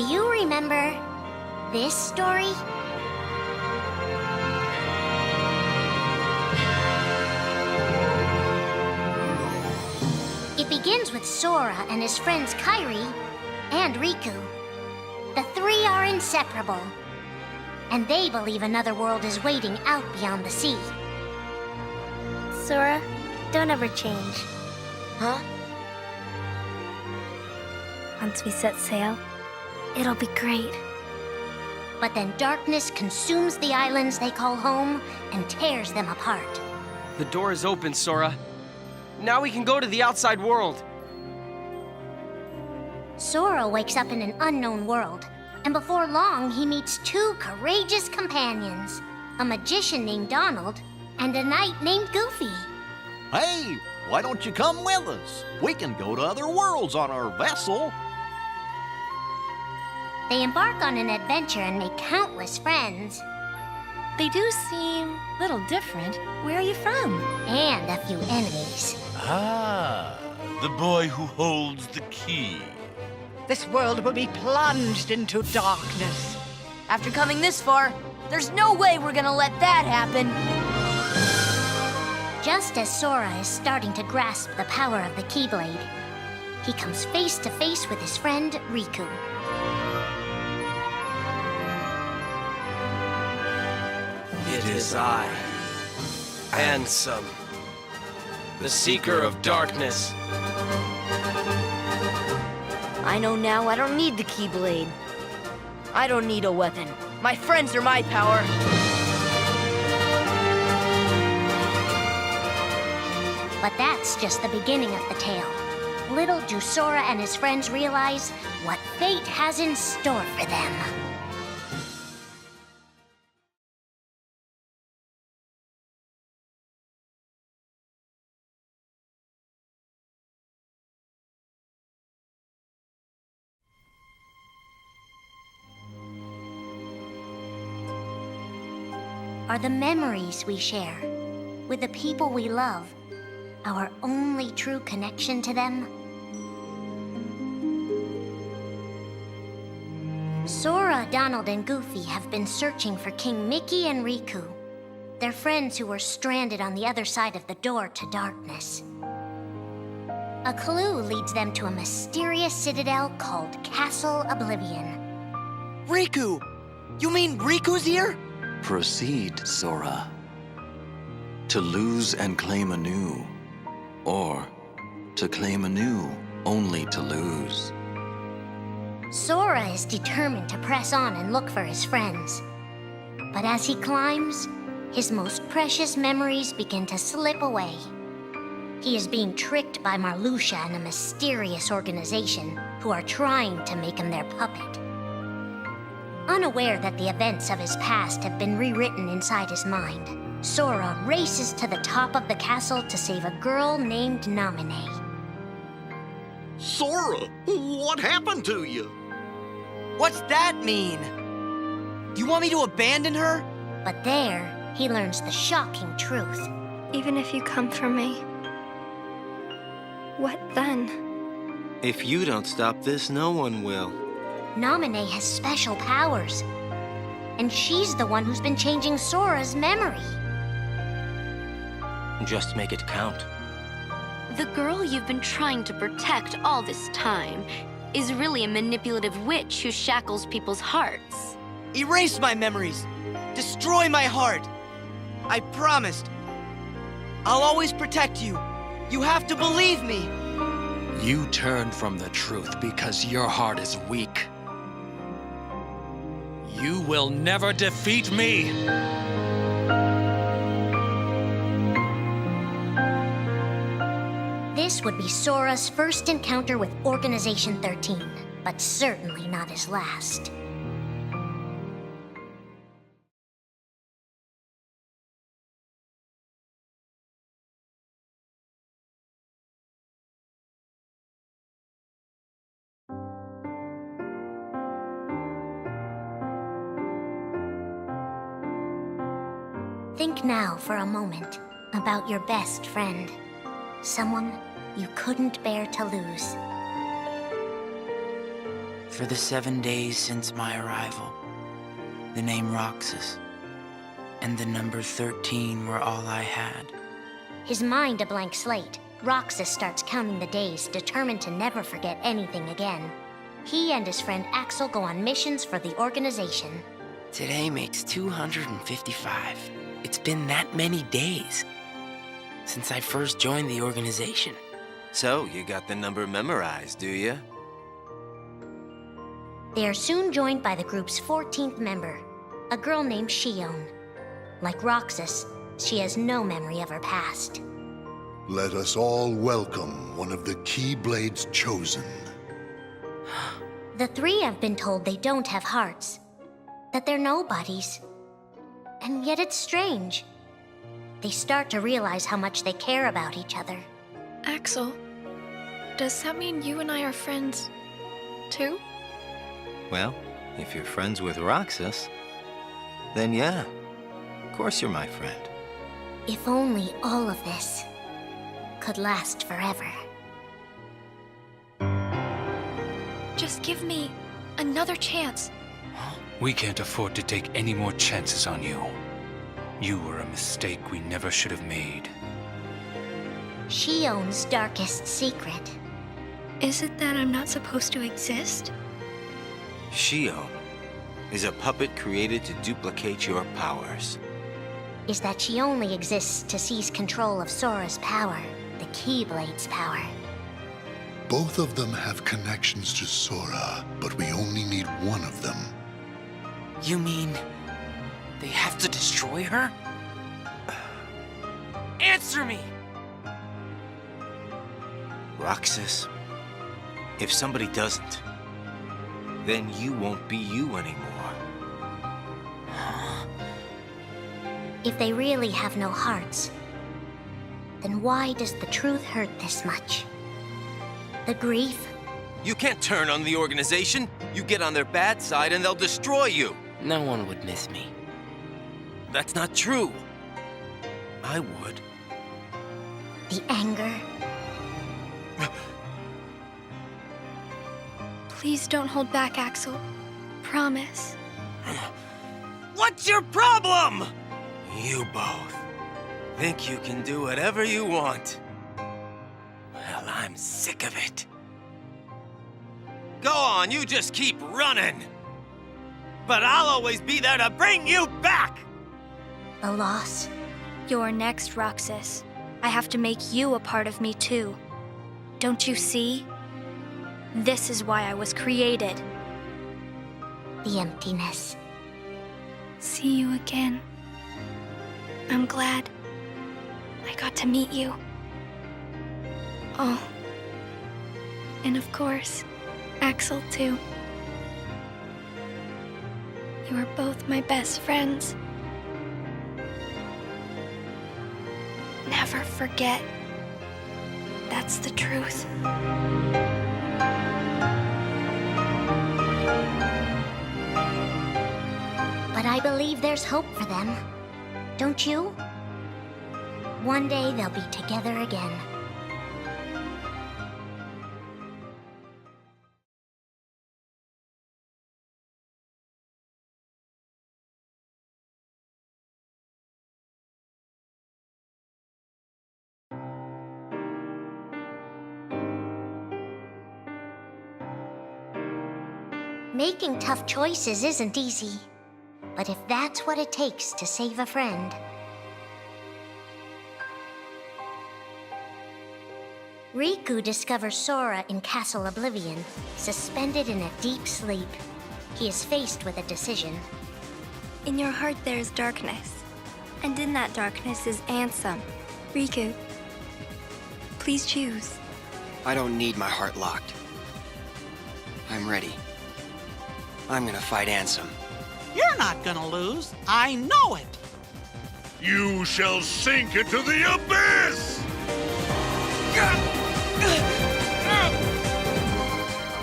Do you remember this story? It begins with Sora and his friends Kairi and Riku. The three are inseparable, and they believe another world is waiting out beyond the sea. Sora, don't ever change. Huh? Once we set sail, it'll be great. But then darkness consumes the islands they call home and tears them apart. The door is open, Sora. Now we can go to the outside world. Sora wakes up in an unknown world, and before long he meets two courageous companions, a magician named Donald and a knight named Goofy. Hey, why don't you come with us? We can go to other worlds on our vessel. They embark on an adventure and make countless friends. They do seem a little different. Where are you from? And a few enemies. Ah, the boy who holds the key. This world will be plunged into darkness. After coming this far, there's no way we're gonna let that happen. Just as Sora is starting to grasp the power of the Keyblade, he comes face to face with his friend Riku. It is I, Handsome, the Seeker of Darkness. I know now I don't need the Keyblade. I don't need a weapon. My friends are my power. But that's just the beginning of the tale. Little do Sora and his friends realize what fate has in store for them. Are the memories we share with the people we love our only true connection to them? Sora, Donald, and Goofy have been searching for King Mickey and Riku, their friends who were stranded on the other side of the door to darkness. A clue leads them to a mysterious citadel called Castle Oblivion. Riku! You mean Riku's here? Proceed, Sora. To lose and claim anew, or to claim anew only to lose. Sora is determined to press on and look for his friends. But as he climbs, his most precious memories begin to slip away. He is being tricked by Marluxia and a mysterious organization who are trying to make him their puppet. Unaware that the events of his past have been rewritten inside his mind, Sora races to the top of the castle to save a girl named Naminé. Sora, what happened to you? What's that mean? Do you want me to abandon her? But there, he learns the shocking truth. Even if you come for me, what then? If you don't stop this, no one will. Naminé has special powers, and she's the one who's been changing Sora's memory. Just make it count. The girl you've been trying to protect all this time is really a manipulative witch who shackles people's hearts. Erase my memories. Destroy my heart. I promised. I'll always protect you. You have to believe me. You turn from the truth because your heart is weak. You will never defeat me! This would be Sora's first encounter with Organization 13, but certainly not his last. Think now for a moment about your best friend, someone you couldn't bear to lose. For the 7 days since my arrival, the name Roxas and the number 13 were all I had. His mind a blank slate, Roxas starts counting the days, determined to never forget anything again. He and his friend Axel go on missions for the organization. Today makes 255. It's been that many days since I first joined the organization. So, you got the number memorized, do you? They are soon joined by the group's 14th member, a girl named Shion. Like Roxas, she has no memory of her past. Let us all welcome one of the Keyblades chosen. The three have been told they don't have hearts, that they're nobodies. And yet it's strange. They start to realize how much they care about each other. Axel, does that mean you and I are friends, too? Well, if you're friends with Roxas, then yeah, of course you're my friend. If only all of this could last forever. Just give me another chance. We can't afford to take any more chances on you. You were a mistake we never should have made. Shion's darkest secret. Is it that I'm not supposed to exist? Shion is a puppet created to duplicate your powers. Is that she only exists to seize control of Sora's power, the Keyblade's power. Both of them have connections to Sora, but we only need one of them. You mean they have to destroy her? Answer me! Roxas, if somebody doesn't, then you won't be you anymore. If they really have no hearts, then why does the truth hurt this much? The grief? You can't turn on the organization. You get on their bad side and they'll destroy you. No one would miss me. That's not true. I would. The anger? Please don't hold back, Axel. Promise. What's your problem? You both think you can do whatever you want. Well, I'm sick of it. Go on, you just keep running. But I'll always be there to bring you back! The loss? You're next, Roxas. I have to make you a part of me, too. Don't you see? This is why I was created. The emptiness. See you again. I'm glad I got to meet you. Oh. And of course, Axel, too. You are both my best friends. Never forget. That's the truth. But I believe there's hope for them. Don't you? One day they'll be together again. Making tough choices isn't easy. But if that's what it takes to save a friend... Riku discovers Sora in Castle Oblivion, suspended in a deep sleep. He is faced with a decision. In your heart there is darkness. And in that darkness is Ansem. Riku, please choose. I don't need my heart locked. I'm ready. I'm gonna fight Ansem. You're not gonna lose. I know it. You shall sink into the abyss!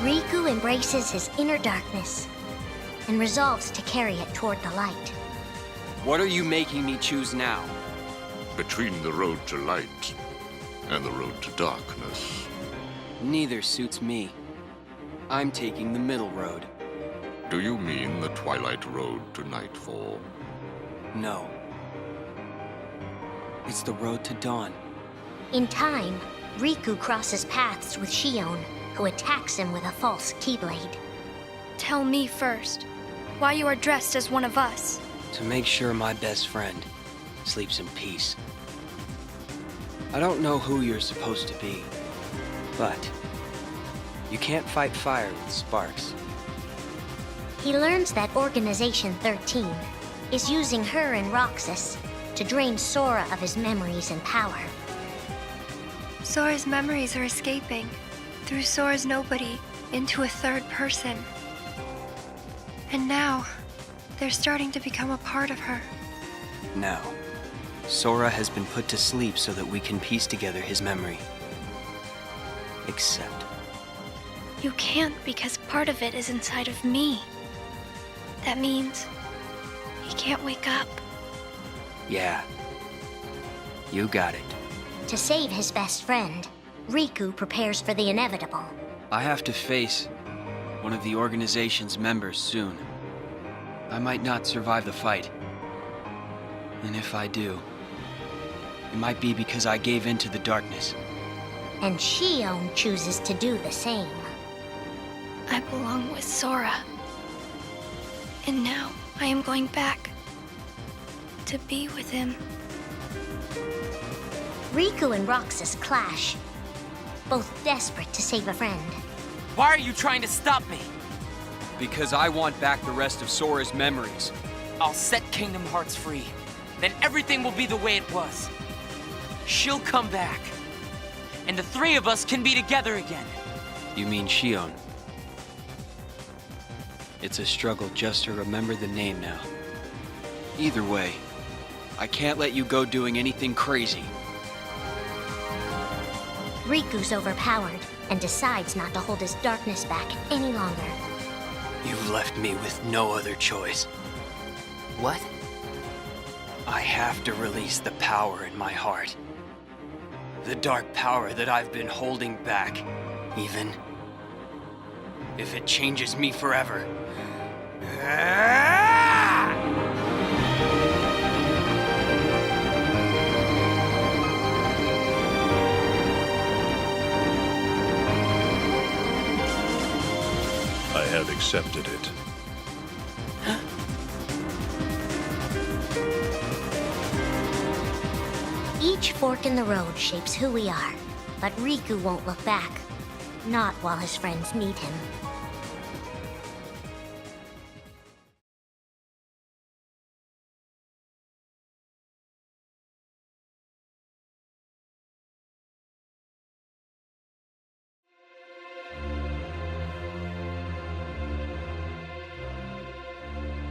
Riku embraces his inner darkness and resolves to carry it toward the light. What are you making me choose now? Between the road to light and the road to darkness. Neither suits me. I'm taking the middle road. Do you mean the Twilight Road to Nightfall? No. It's the road to dawn. In time, Riku crosses paths with Shion, who attacks him with a false Keyblade. Tell me first, why you are dressed as one of us. To make sure my best friend sleeps in peace. I don't know who you're supposed to be, but you can't fight fire with sparks. He learns that Organization 13 is using her and Roxas to drain Sora of his memories and power. Sora's memories are escaping through Sora's nobody into a third person. And now, they're starting to become a part of her. Now, Sora has been put to sleep so that we can piece together his memory. Except... You can't because part of it is inside of me. That means he can't wake up. Yeah. You got it. To save his best friend, Riku prepares for the inevitable. I have to face one of the organization's members soon. I might not survive the fight. And if I do, it might be because I gave in to the darkness. And Shion chooses to do the same. I belong with Sora. And now I am going back to be with him. Riku and Roxas clash, both desperate to save a friend. Why are you trying to stop me? Because I want back the rest of Sora's memories. I'll set Kingdom Hearts free. Then everything will be the way it was. She'll come back. And the three of us can be together again. You mean Shion? It's a struggle just to remember the name now. Either way, I can't let you go doing anything crazy. Riku's overpowered and decides not to hold his darkness back any longer. You've left me with no other choice. What? I have to release the power in my heart. The dark power that I've been holding back, even if it changes me forever. I have accepted it. Each fork in the road shapes who we are, but Riku won't look back. Not while his friends need him.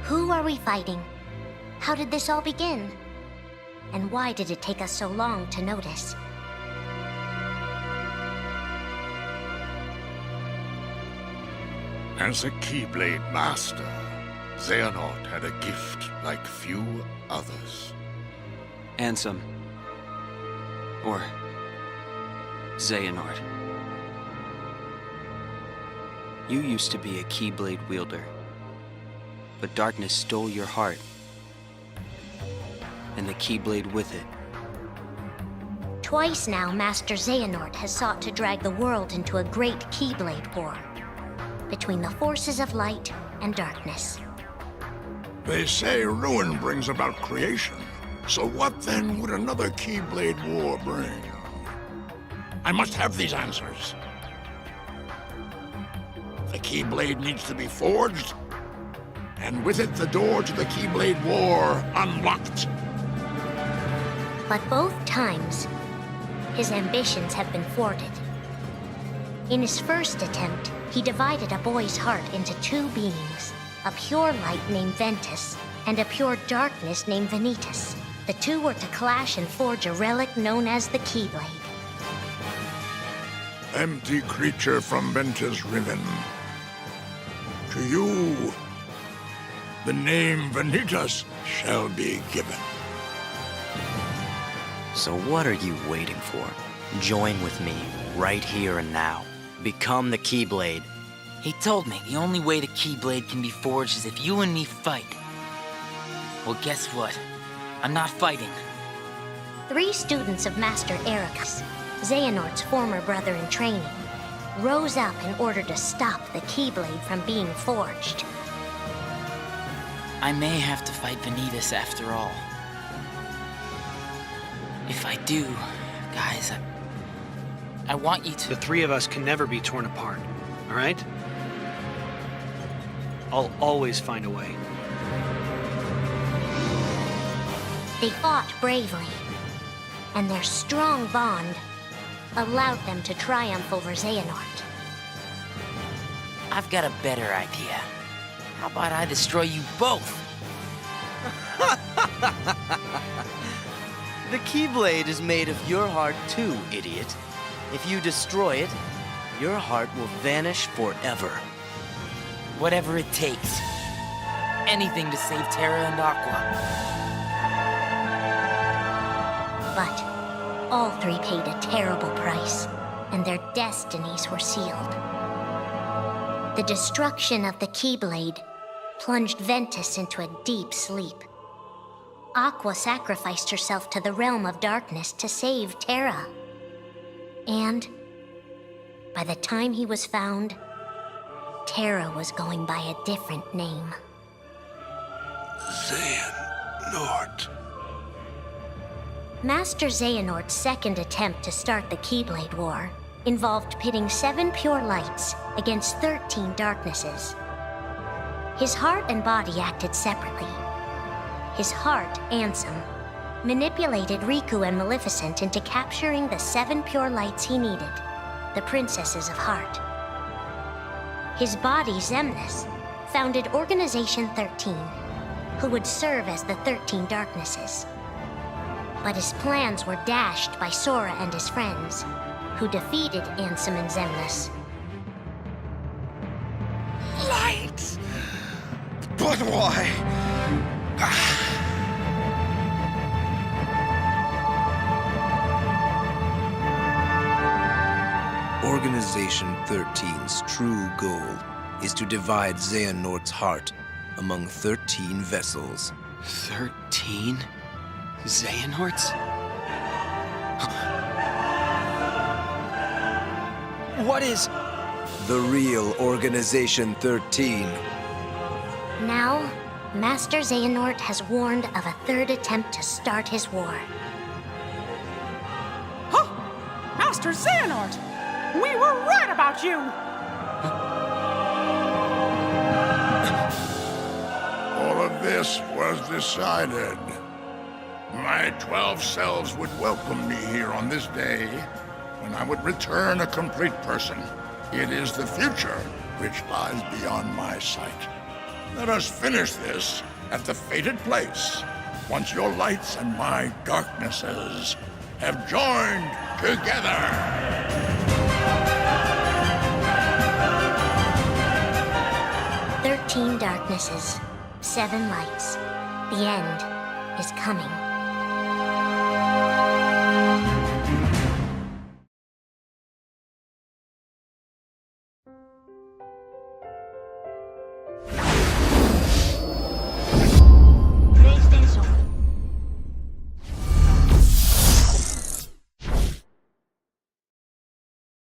Who are we fighting? How did this all begin? And why did it take us so long to notice? As a Keyblade master, Xehanort had a gift like few others. Ansem. Or Xehanort. You used to be a Keyblade wielder. But darkness stole your heart. And the Keyblade with it. Twice now, Master Xehanort has sought to drag the world into a great Keyblade war between the forces of light and darkness. They say ruin brings about creation. So what then would another Keyblade war bring? I must have these answers. The Keyblade needs to be forged, and with it the door to the Keyblade war unlocked. But both times, his ambitions have been thwarted. In his first attempt, he divided a boy's heart into two beings, a pure light named Ventus, and a pure darkness named Vanitas. The two were to clash and forge a relic known as the Keyblade. Empty creature from Ventus Riven. To you, the name Vanitas shall be given. So what are you waiting for? Join with me right here and now. Become the Keyblade He told me the only way the Keyblade can be forged is if you and me fight. Well, guess what? I'm not fighting. 3 students of Master Ericus, Xehanort's former brother in training, rose up in order to stop the Keyblade from being forged. I may have to fight Vanitas after all. If I do, guys, I want you to... The 3 of us can never be torn apart, all right? I'll always find a way. They fought bravely, and their strong bond allowed them to triumph over Xehanort. I've got a better idea. How about I destroy you both? The Keyblade is made of your heart too, idiot. If you destroy it, your heart will vanish forever. Whatever it takes. Anything to save Terra and Aqua. But all 3 paid a terrible price, and their destinies were sealed. The destruction of the Keyblade plunged Ventus into a deep sleep. Aqua sacrificed herself to the realm of darkness to save Terra. And by the time he was found, Terra was going by a different name. Xehanort. Master Xehanort's second attempt to start the Keyblade War involved pitting 7 pure lights against 13 darknesses. His heart and body acted separately. His heart, Ansem, manipulated Riku and Maleficent into capturing the 7 pure lights he needed, the Princesses of Heart. His body, Xemnas, founded Organization 13, who would serve as the 13 darknesses. But his plans were dashed by Sora and his friends, who defeated Ansem and Xemnas. Light! But why? Organization 13's true goal is to divide Xehanort's heart among 13 vessels. 13? Xehanorts? What is... The real Organization 13. Now, Master Xehanort has warned of a 3rd attempt to start his war. Huh! Master Xehanort! We were right about you! All of this was decided. My 12 selves would welcome me here on this day, when I would return a complete person. It is the future which lies beyond my sight. Let us finish this at the fated place, once your lights and my darknesses have joined together. 13 darknesses, 7 lights. The end is coming.